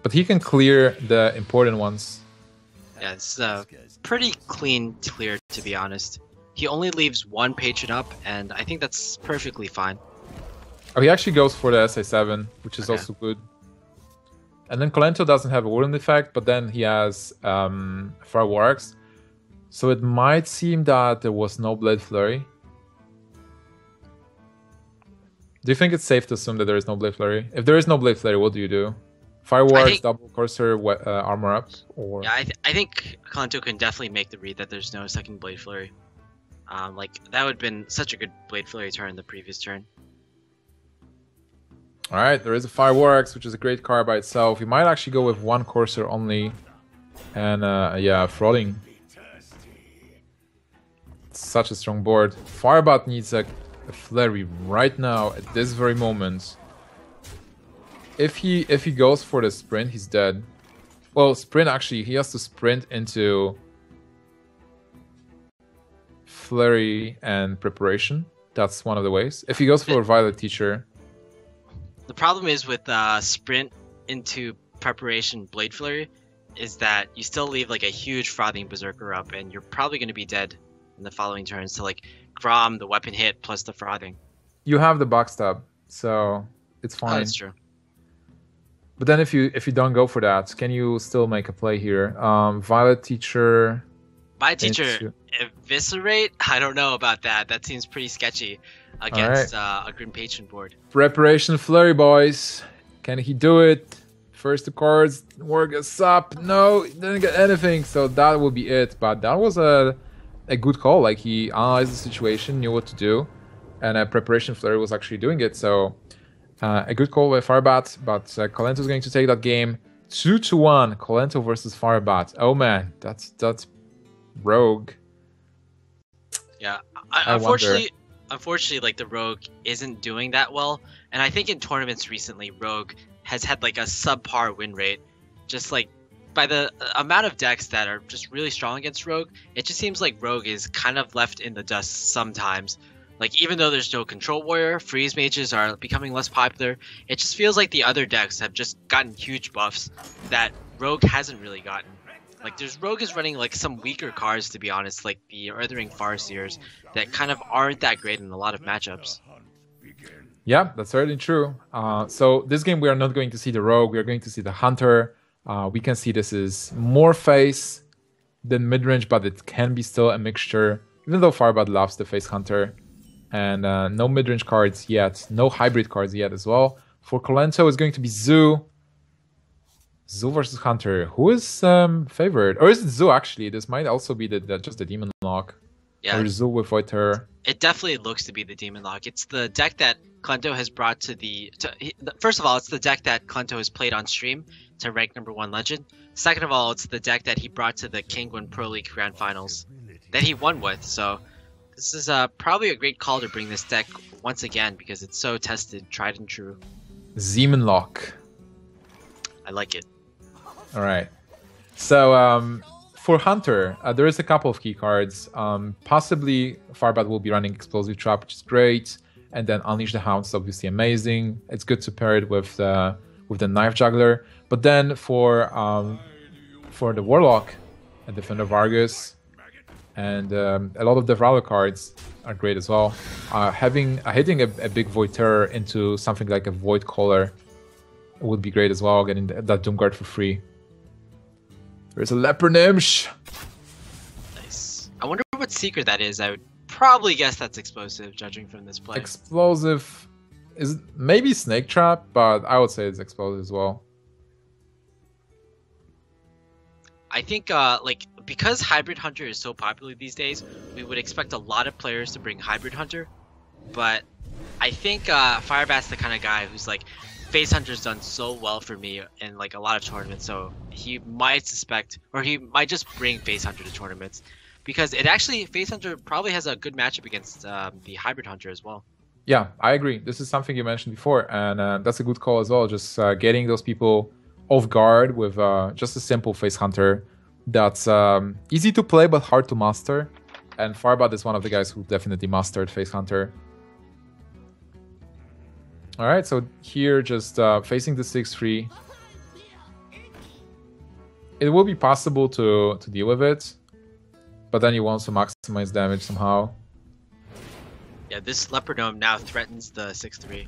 But he can clear the important ones. Yeah, it's a pretty clean clear, to be honest. He only leaves 1 patron up, and I think that's perfectly fine. Oh, he actually goes for the SA7, which is also good. And then Kolento doesn't have a Whirlwind effect, but then he has Fireworks. So it might seem that there was no Blade Flurry. Do you think it's safe to assume that there is no Blade Flurry? If there is no Blade Flurry, what do you do? Fireworks, double Courser, armor up? Or... Yeah, I think Kolento can definitely make the read that there's no second Blade Flurry. Like, that would have been such a good Blade Flurry turn the previous turn. Alright, there is a Fireworks, which is a great card by itself. You might actually go with 1 Courser only. And, yeah, Frauding. It's such a strong board. Firebat needs a Flurry right now, at this very moment. If he goes for the sprint, he's dead. Well, sprint actually, he has to sprint into Flurry and Preparation. That's one of the ways. If he goes for a Violet Teacher... The problem is with sprint into Preparation Blade Flurry is that you still leave like a huge Frothing Berserker up, and you're probably going to be dead in the following turns to like Grom, the weapon hit, plus the Frothing. You have the backstab, so it's fine. Oh, that's true. But then if you don't go for that, can you still make a play here? Violet Teacher... Violet Teacher, Eviscerate? I don't know about that. That seems pretty sketchy against a Grim Patron board. Preparation Flurry, boys. Can he do it? First the cards, work us up. No, he didn't get anything, so that will be it. But that was a good call. Like, he analyzed the situation, knew what to do, and Preparation Flurry was actually doing it. So a good call by Firebat, but Kolento is going to take that game 2-1. Kolento versus Firebat. Oh man, that's Rogue. Yeah, unfortunately, like, the Rogue isn't doing that well, and I think in tournaments recently, Rogue has had like a subpar win rate, just like by the amount of decks that are just really strong against Rogue, it just seems like Rogue is kind of left in the dust sometimes. Like, even though there's no Control Warrior, Freeze Mages are becoming less popular, it just feels like the other decks have just gotten huge buffs that Rogue hasn't really gotten. Like, Rogue is running, like, some weaker cards, to be honest, like the Earthring Farseers, that kind of aren't that great in a lot of matchups. Yeah, that's certainly true. So this game, we are not going to see the Rogue, we are going to see the Hunter. We can see this is more face than mid-range, but it can be still a mixture, even though Firebat loves the face Hunter. And no mid-range cards yet. No hybrid cards yet as well. For Kolento, it's going to be Zoo. Zoo versus Hunter. Who is favored? Or is it Zoo, actually? This might also be just the Demon Lock. Yeah. Or Zoo with Void Terror. It definitely looks to be the Demon Lock. It's the deck that Kolento has brought to first of all, it's the deck that Kolento has played on stream to rank #1 Legend. Second of all, it's the deck that he brought to the Kingwin Pro League Grand Finals that he won with. So this is probably a great call to bring this deck once again because it's so tested, tried and true. Demon Lock. I like it. All right. So for Hunter, there is a couple of key cards. Possibly Firebat will be running Explosive Trap, which is great. And then Unleash the Hound is obviously amazing. It's good to pair it with the Knife Juggler. But then for the Warlock and Defender Vargas and a lot of the Valor cards are great as well. Hitting a big Void Terror into something like a Void Caller would be great as well, getting that Doomguard for free. There's a Leper Nymph. Nice. I wonder what secret that is. I would probably guess that's Explosive, judging from this play. Explosive is maybe Snake Trap, but I would say it's Explosive as well. I think because Hybrid Hunter is so popular these days, we would expect a lot of players to bring Hybrid Hunter. But I think Firebat's the kind of guy who's like, Face Hunter's done so well for me in like a lot of tournaments, so he might just bring Face Hunter to tournaments because Face Hunter probably has a good matchup against the Hybrid Hunter as well. Yeah, I agree. This is something you mentioned before, and that's a good call as well. Just getting those people off guard with just a simple Face Hunter that's easy to play but hard to master. And Firebat is one of the guys who definitely mastered Face Hunter. Alright, so here just facing the 6-3. It will be possible to deal with it, but then you want to maximize damage somehow. Yeah, this Leper Gnome now threatens the 6-3,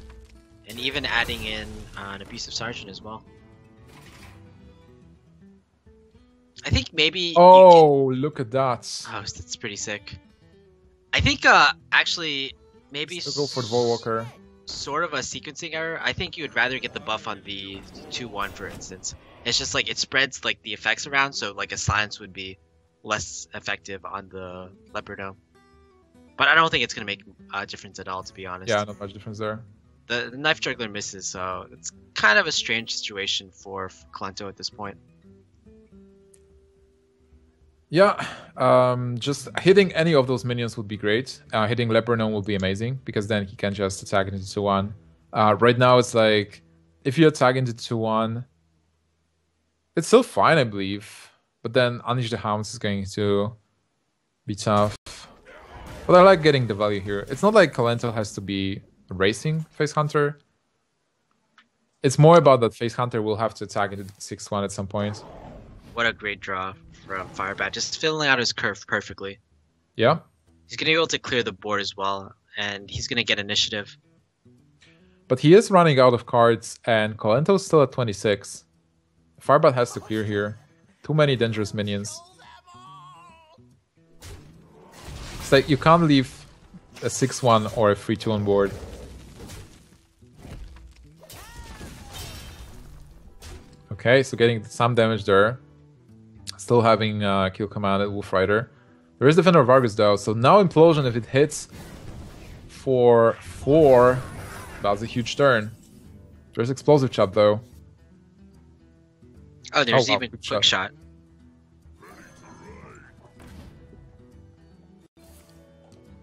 and even adding in an Abusive Sergeant as well. I think maybe... Oh, look at that. Oh, that's pretty sick. I think actually maybe... Still go for the Voidwalker. Sort of a sequencing error. I think you would rather get the buff on the 2-1, for instance. It's just like it spreads like the effects around, so like a silence would be less effective on the Leper Gnome. But I don't think it's gonna make a difference at all, to be honest. Yeah, not much difference there. The Knife Juggler misses, so it's kind of a strange situation for Kolento at this point. Yeah, just hitting any of those minions would be great. Hitting Leper Gnome would be amazing, because then he can just attack it into 2-1. Right now, it's like, if you attack into 2-1, it's still fine, I believe. But then Unleash the Hounds is going to be tough. But I like getting the value here. It's not like Kolento has to be racing Face Hunter. It's more about that Face Hunter will have to attack into 6-1 at some point. What a great draw from Firebat, just filling out his curve perfectly. Yeah. He's going to be able to clear the board as well, and he's going to get initiative. But he is running out of cards, and Kolento's still at 26. Firebat has to clear here. Too many dangerous minions. It's like you can't leave a 6-1 or a 3-2 on board. Okay, so getting some damage there. Still having kill commanded Wolf Rider. There is Defender of Vargas though, so now Implosion, if it hits for 4, that's a huge turn. There's Explosive Chop though. Oh, there's even Quick Shot.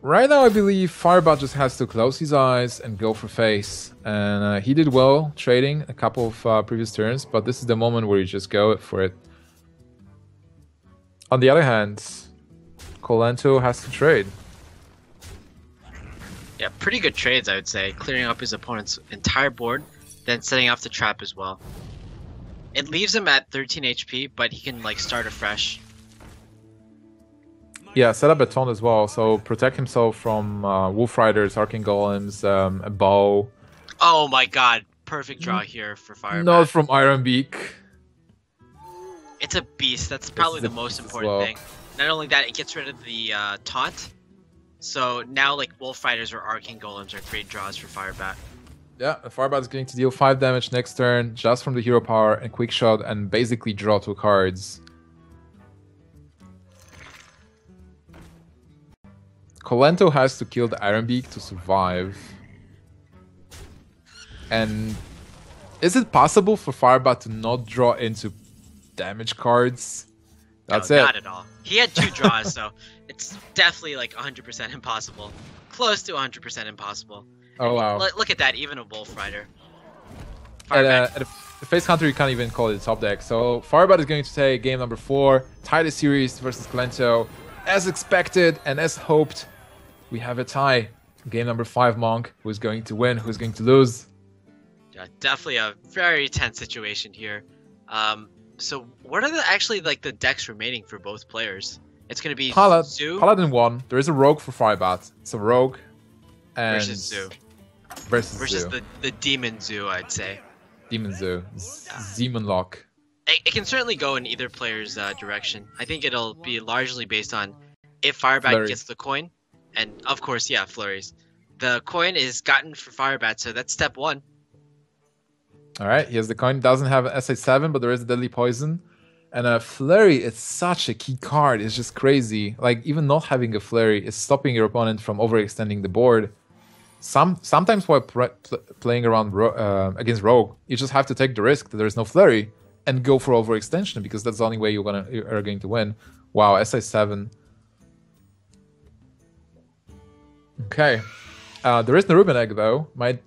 Right now, I believe Firebat just has to close his eyes and go for face. And he did well trading a couple of previous turns, but this is the moment where you just go for it. On the other hand, Kolento has to trade. Yeah, pretty good trades, I would say. Clearing up his opponent's entire board, then setting off the trap as well. It leaves him at 13 HP, but he can like start afresh. Yeah, set up a taunt as well, so protect himself from Wolf Riders, Arcane Golems, a bow. Oh my god, perfect draw here for Firebat. Not from Iron Beak. It's a beast, that's probably the most important thing. Not only that, it gets rid of the taunt. So now like Wolf Riders or Arcane Golems are great draws for Firebat. Yeah, Firebat is going to deal 5 damage next turn, just from the hero power and quick shot, and basically draw 2 cards. Kolento has to kill the Iron Beak to survive. And is it possible for Firebat to not draw into damage cards? That's no, it. Not at all. He had 2 draws, so it's definitely like 100% impossible. Close to 100% impossible. Oh wow. Look at that, even a Wolf Rider. At the face counter, you can't even call it top deck. So Firebat is going to take game number 4, tie the series versus Kolento. As expected and as hoped, we have a tie. Game number 5, Monk. Who's going to win? Who's going to lose? Yeah, definitely a very tense situation here. So what are actually like the decks remaining for both players? It's going to be Zoo. Paladin 1. There is a rogue for Firebat. It's a rogue and versus Zoo. Versus Zoo. the Demon Zoo, I'd say. Demon Zoo. Demon Lock. It can certainly go in either player's direction. I think it'll be largely based on if Firebat gets the coin. And of course, yeah, flurries. The coin is gotten for Firebat, so that's step 1. Alright, he has the coin. Doesn't have an SA7, but there is a deadly poison. And a flurry is such a key card. It's just crazy. Like, even not having a flurry is stopping your opponent from overextending the board. Sometimes while playing around against Rogue, you just have to take the risk that there is no flurry and go for overextension, because that's the only way you are going to win. Wow, SA7. Okay. There is the Ruben Egg, though. Might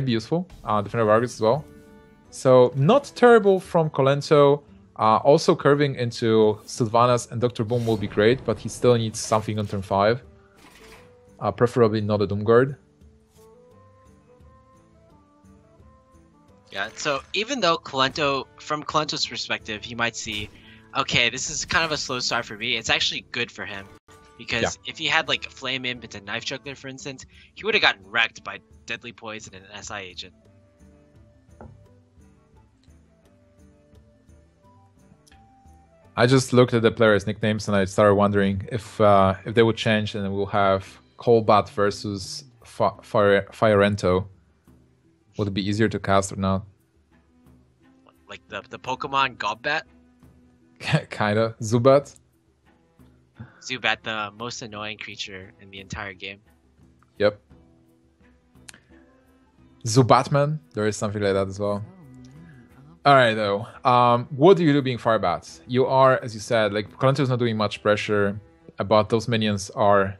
be useful. Defender of Argus as well. So, not terrible from Kolento. Also, curving into Sylvanas and Dr. Boom will be great, but he still needs something on turn 5. Preferably not a Doomguard. Yeah, so even though Kolento, from Kolento's perspective, he might see, okay, this is kind of a slow start for me, it's actually good for him. Because if he had like Flame Imp into Knife Juggler, for instance, he would have gotten wrecked by Deadly Poison and an SI Agent. I just looked at the players' nicknames and I started wondering if they would change, and we'll have Kolbat versus Firento. Would it be easier to cast or not? Like the Pokemon Gobbat? Kinda. Zubat? Zubat, the most annoying creature in the entire game. Yep. Zubatman? There is something like that as well. Alright though, what do you do being Firebat? You are, as you said, like, Kolento is not doing much pressure, but those minions are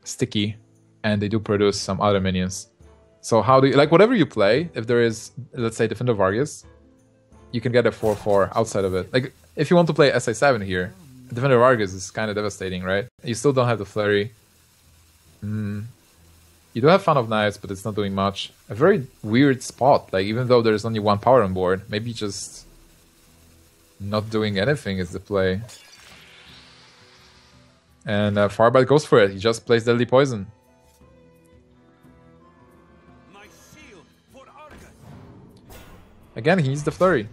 sticky, and they do produce some other minions. So how do you, like, whatever you play, if there is, let's say, Defender of Argus, you can get a 4/4 outside of it. Like, if you want to play SA7 here, Defender of Argus is kind of devastating, right? You still don't have the flurry. You do have Fan of Knights, but it's not doing much. A very weird spot, like, even though there's only 1 power on board, maybe just not doing anything is the play. And Firebat goes for it. He just plays Deadly Poison. Again, he needs the flurry.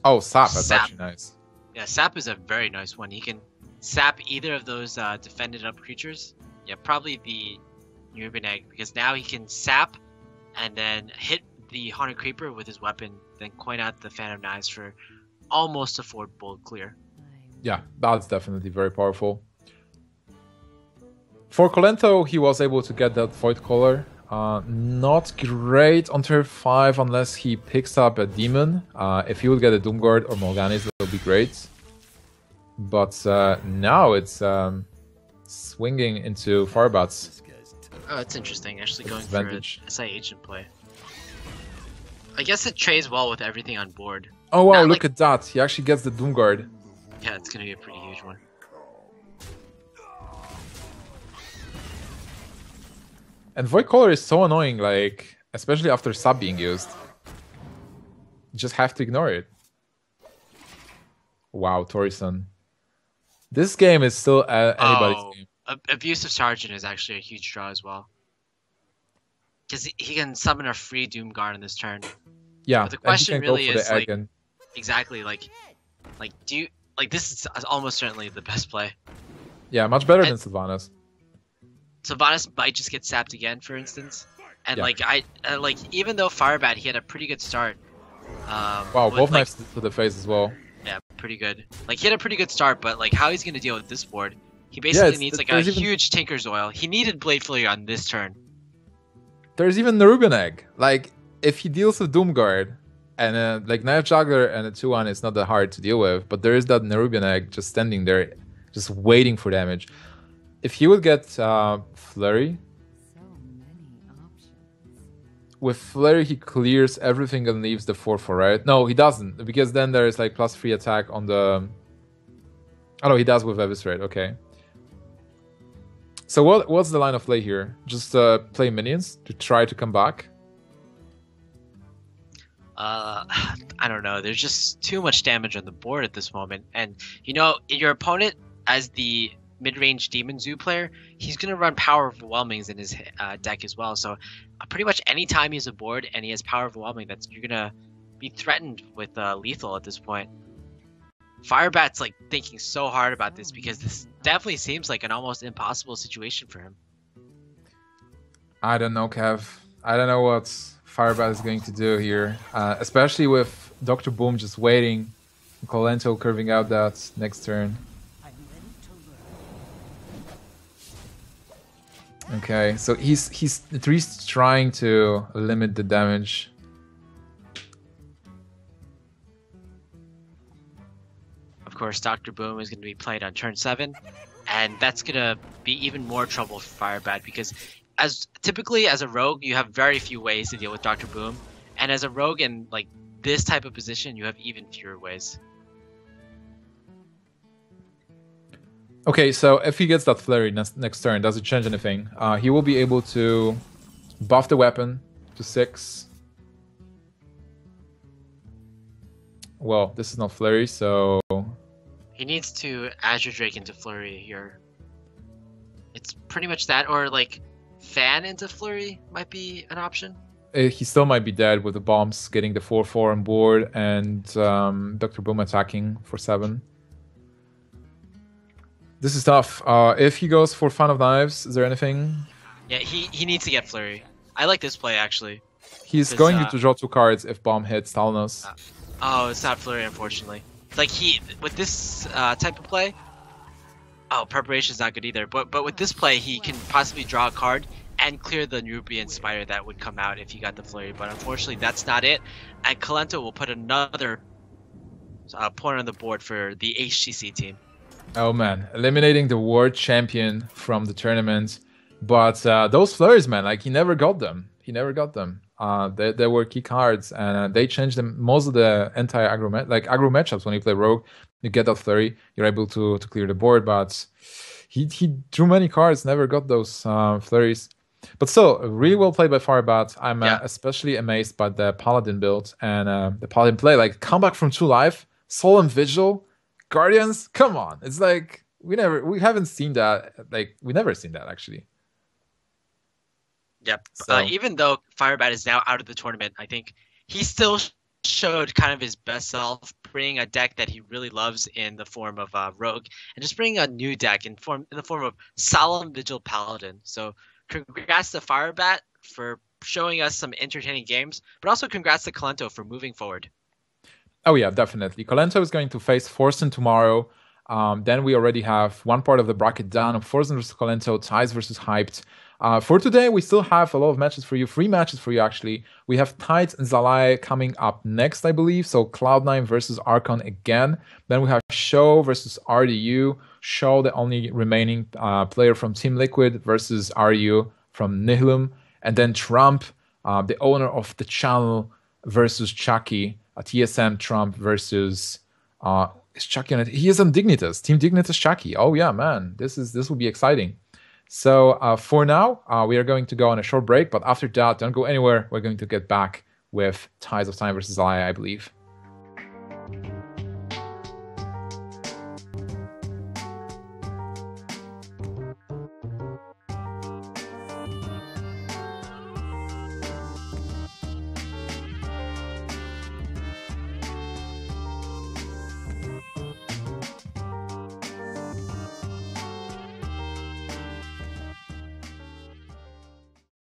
Oh, Sap. That's actually nice. Yeah, Sap is a very nice one. He can sap either of those defended up creatures. Yeah, probably the Ruben Egg, because now he can sap and then hit the Haunted Creeper with his weapon, then coin out the Phantom Knives for almost a 4-bolt clear. Yeah, that's definitely very powerful. For Kolento, he was able to get that Void Collar. Not great on turn 5 unless he picks up a Demon. If he would get a Doomguard or Morganis, that would be great. but now it's swinging into Firebat's Oh, it's interesting. Actually going advantage. for a SI agent play. I guess it trades well with everything on board. Oh wow, Not look like- at that. He actually gets the Doomguard. Yeah, it's gonna be a pretty huge one. And Void Caller is so annoying, like, especially after sub being used. You just have to ignore it. Wow, Torison. This game is still anybody's game. Abusive Sergeant is actually a huge draw as well. Because he can summon a free Doomguard in this turn. Yeah, But the question and he can really go for is, the egg like, and exactly, do you, this is almost certainly the best play. yeah, much better than and- Sylvanas. Sylvanas might just get sapped again, for instance. And Yeah. even though Firebat, he had a pretty good start. Wow, with, both knives to the face as well. Yeah, pretty good. Like, he had a pretty good start, but like how he's gonna deal with this board? He basically needs like a there's even- huge Tinker's Oil. He needed Blade Flurry on this turn. There's even Nerubian Egg. Like, if he deals with Doomguard, and like Knife Juggler and a 2-1 is not that hard to deal with, but there is that Nerubian Egg just standing there, just waiting for damage. If he would get Flurry, with Flurry he clears everything and leaves the 4/4, right? No, he doesn't, because then there is like +3 attack on the... Oh no, he does with Eviscerate, okay. So what's the line of play here? Just play minions to try to come back? I don't know. There's just too much damage on the board at this moment, and you know your opponent, as the mid-range Demon Zoo player, he's gonna run Power Overwhelmings in his deck as well. So pretty much any time he's aboard and he has Power Overwhelming, you're gonna be threatened with lethal at this point. Firebat's like thinking so hard about this because this definitely seems like an almost impossible situation for him. I don't know, Kev. I don't know what Firebat is going to do here, especially with Dr. Boom just waiting, Kolento curving out that next turn. Okay, so he's at least trying to limit the damage. Of course, Dr. Boom is going to be played on turn 7, and that's going to be even more trouble for Firebat because typically as a rogue, you have very few ways to deal with Dr. Boom, and as a rogue in like this type of position, you have even fewer ways. Okay, so if he gets that Flurry next turn, does it change anything? He will be able to buff the weapon to 6. Well, this is not Flurry, so... He needs to Azure Drake into Flurry here. It's pretty much that, or like Fan into Flurry might be an option. He still might be dead with the bombs getting the 4/4 on board and Dr. Boom attacking for 7. This is tough. If he goes for Fan of Knives, is there anything? Yeah, he needs to get Flurry. I like this play actually. He's going to draw 2 cards if bomb hits Talnos. Oh, it's not Flurry, unfortunately. Like with this type of play, preparation is not good either. But with this play, he can possibly draw a card and clear the Nubian Spider that would come out if he got the Flurry. But unfortunately, that's not it. And Kolento will put another point on the board for the HTC team. Oh man, eliminating the world champion from the tournament. But those Flurries, man, like he never got them. He never got them. They were key cards, and they changed them. Most of the anti-aggro aggro matchups, when you play Rogue, you get that Flurry, you're able to clear the board. But he drew many cards, never got those Flurries. But still, really well played by Firebat. I'm especially amazed by the Paladin build and the Paladin play. Like comeback from 2 life, Solemn Vigil, Guardians. Come on, it's like we haven't seen that. Like we never seen that actually. Yep. So. Even though Firebat is now out of the tournament, I think he still showed kind of his best self, bringing a deck that he really loves in the form of Rogue, and just bringing a new deck in the form of Solemn Vigil Paladin. So congrats to Firebat for showing us some entertaining games, but also congrats to Kolento for moving forward. Oh yeah, definitely. Kolento is going to face Forsen tomorrow. Then we already have one part of the bracket done. Forsen versus Kolento, Ties versus Hyped. For today, we still have a lot of matches for you, 3 matches for you actually. We have Tides and Zalai coming up next, I believe. So Cloud9 versus Archon again. Then we have Show versus RDU. Show, the only remaining player from Team Liquid, versus RDU from Nihilum. And then Trump, the owner of the channel, versus Chucky. TSM Trump versus is Chucky on it? He is on Dignitas. Team Dignitas Chucky. Oh yeah, man. This will be exciting. So for now, we are going to go on a short break, but after that, don't go anywhere. We're going to get back with Ties of Time versus Zalai, I believe.